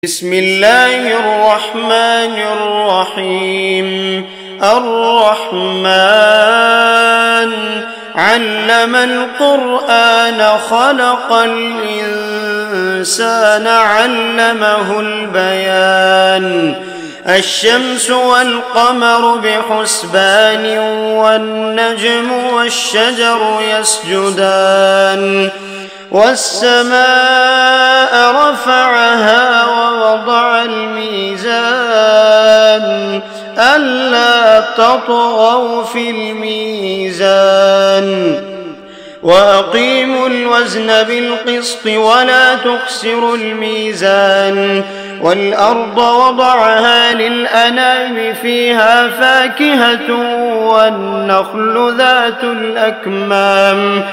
بسم الله الرحمن الرحيم. الرحمن علم القرآن خلق الإنسان علمه البيان. الشمس والقمر بحسبان والنجم والشجر يسجدان. والسماء رفعها ووضع الميزان ألا تطغوا في الميزان وأقيموا الوزن بالقسط ولا تخسروا الميزان. والأرض وضعها للأنام فيها فاكهة والنخل ذات الأكمام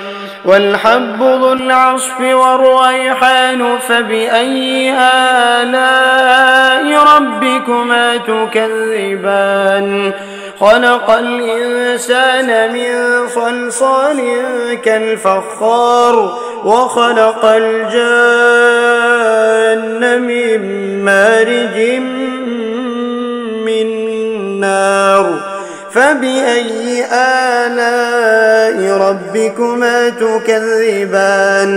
والحب ذو العصف والريحان. فبأي آلاء ربكما تكذبان؟ خلق الإنسان من صلصال كالفخار وخلق الجان من مارج من نار. فبأي آلاء ربكما تكذبان؟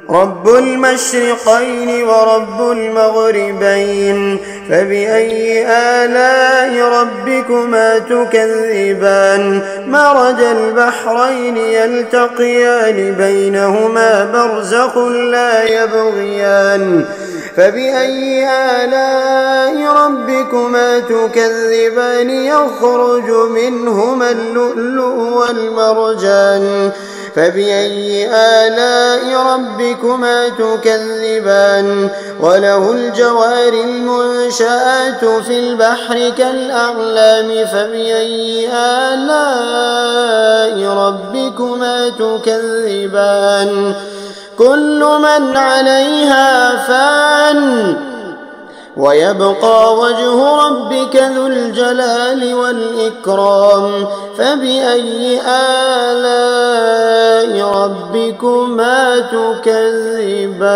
رب المشرقين ورب المغربين. فبأي آلاء ربكما تكذبان؟ مرج البحرين يلتقيان بينهما برزخ لا يبغيان. فبأي آلاء ربكما تكذبان؟ يخرج منهما اللؤلؤ والمرجان. فبأي آلاء ربكما تكذبان؟ وله الجوار المنشآت في البحر كالأعلام. فبأي آلاء ربكما تكذبان؟ كل من عليها فان ويبقى وجه ربك ذو الجلال والإكرام. فبأي آلاء ربكما تكذبان؟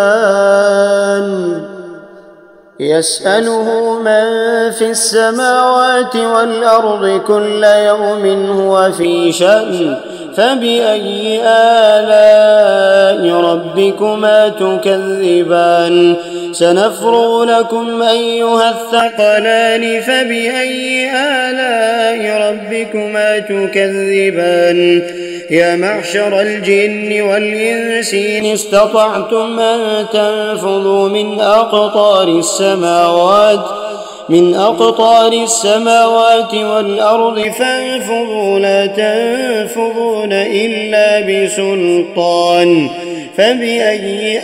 يسأله من في السماوات والأرض كل يوم هو في شأن. فبأي آلاء ربكما تكذبان؟ سنفرغ لكم أيها الثقلان. فبأي آلاء ربكما تكذبان؟ يا معشر الجن والإنس إن استطعتم أن تنفذوا من أقطار السماوات والأرض فانفذوا لا تنفذون إلا بسلطان. فبأي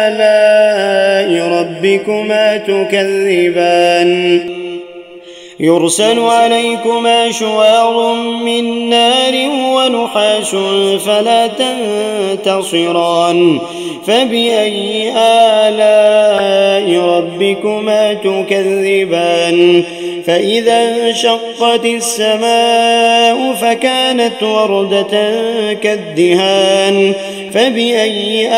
آلاء ربكما تكذبان؟ يرسل عليكما شواظ من نار ونحاس فلا تنتصران. فبأي آلاء ربكما تكذبان؟ فإذا انشقت السماء فكانت وردة كالدهان. فبأي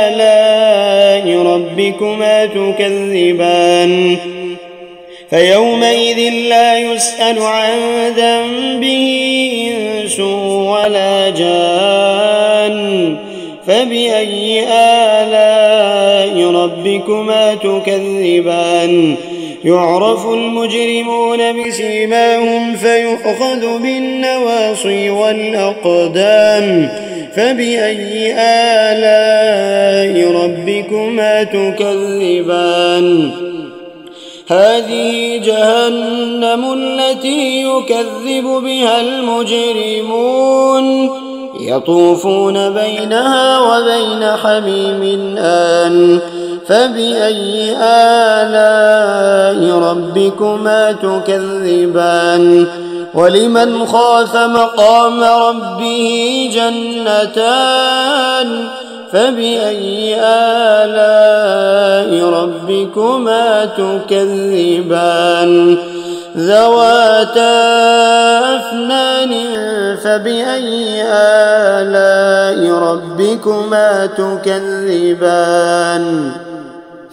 آلاء ربكما تكذبان؟ فيومئذ لا يسأل عن ذنبه إنس ولا جان. فبأي آلاء ربكما تكذبان؟ يعرف المجرمون بسيماهم فيؤخذ بالنواصي والأقدام. فبأي آلاء ربكما تكذبان؟ هذه جهنم التي يكذب بها المجرمون يطوفون بينها وبين حميم آن. فبأي آلاء ربكما تكذبان؟ ولمن خاف مقام ربه جنتان. فبأي آلاء ربكما تكذبان؟ ذواتا أفنان. فبأي آلاء ربكما تكذبان؟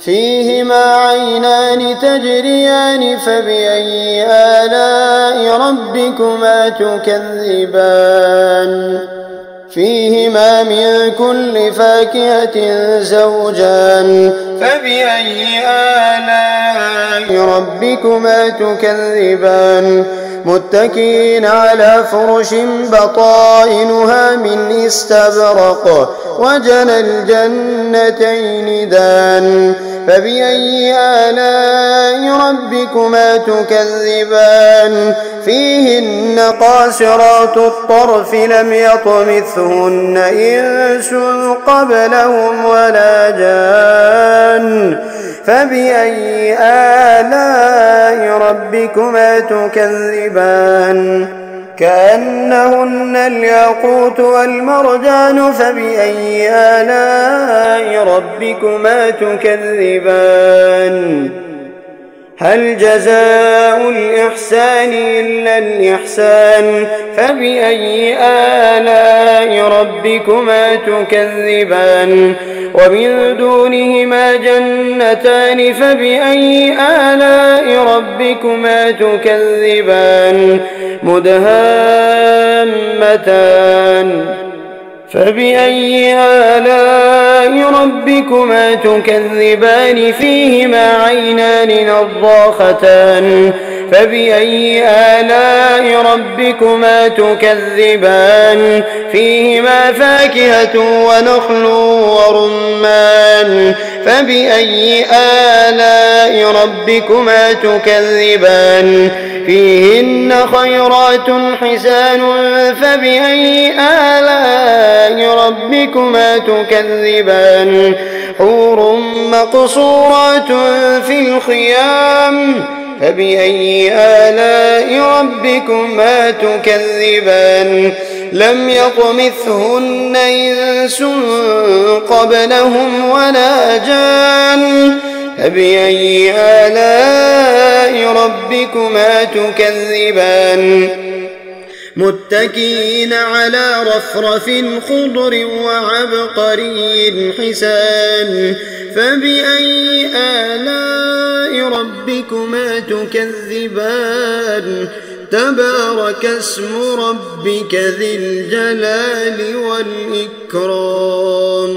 فيهما عينان تجريان فبأي آلاء ربكما تكذبان فيهما من كل فاكهة زوجان فبأي آلاء ربكما تكذبان متكئين على فرش بطائنها من استبرق وجنى الجنتين دان فبأي آلاء ربكما تكذبان فيهن قاصرات الطرف لم يطمثهن إنس قبلهم ولا جان فبأي آلاء ربكما تكذبان كأنهن الياقوت والمرجان فبأي آلاء ربكما تكذبان هل جزاء الإحسان إلا الإحسان فبأي آلاء ربكما تكذبان ومن دونهما جنتان فبأي آلاء ربكما تكذبان مدهامتان فبأي آلاء ربكما تكذبان فيهما عينان نضاختان فبأي آلاء ربكما تكذبان فيهما فاكهة ونخل ورمان فبأي آلاء ربكما تكذبان فيهن خيرات حسان فبأي آلاء ربكما تكذبان حور مقصورات في الخيام فبأي آلاء ربكما تكذبان لم يطمثهن إنس قبلهم ولا جان فبأي آلاء ربكما تكذبان متكئين على رفرف خضر وعبقري حسان فبأي آلاء ربكما تكذبان تبارك اسم ربك ذي الجلال والإكرام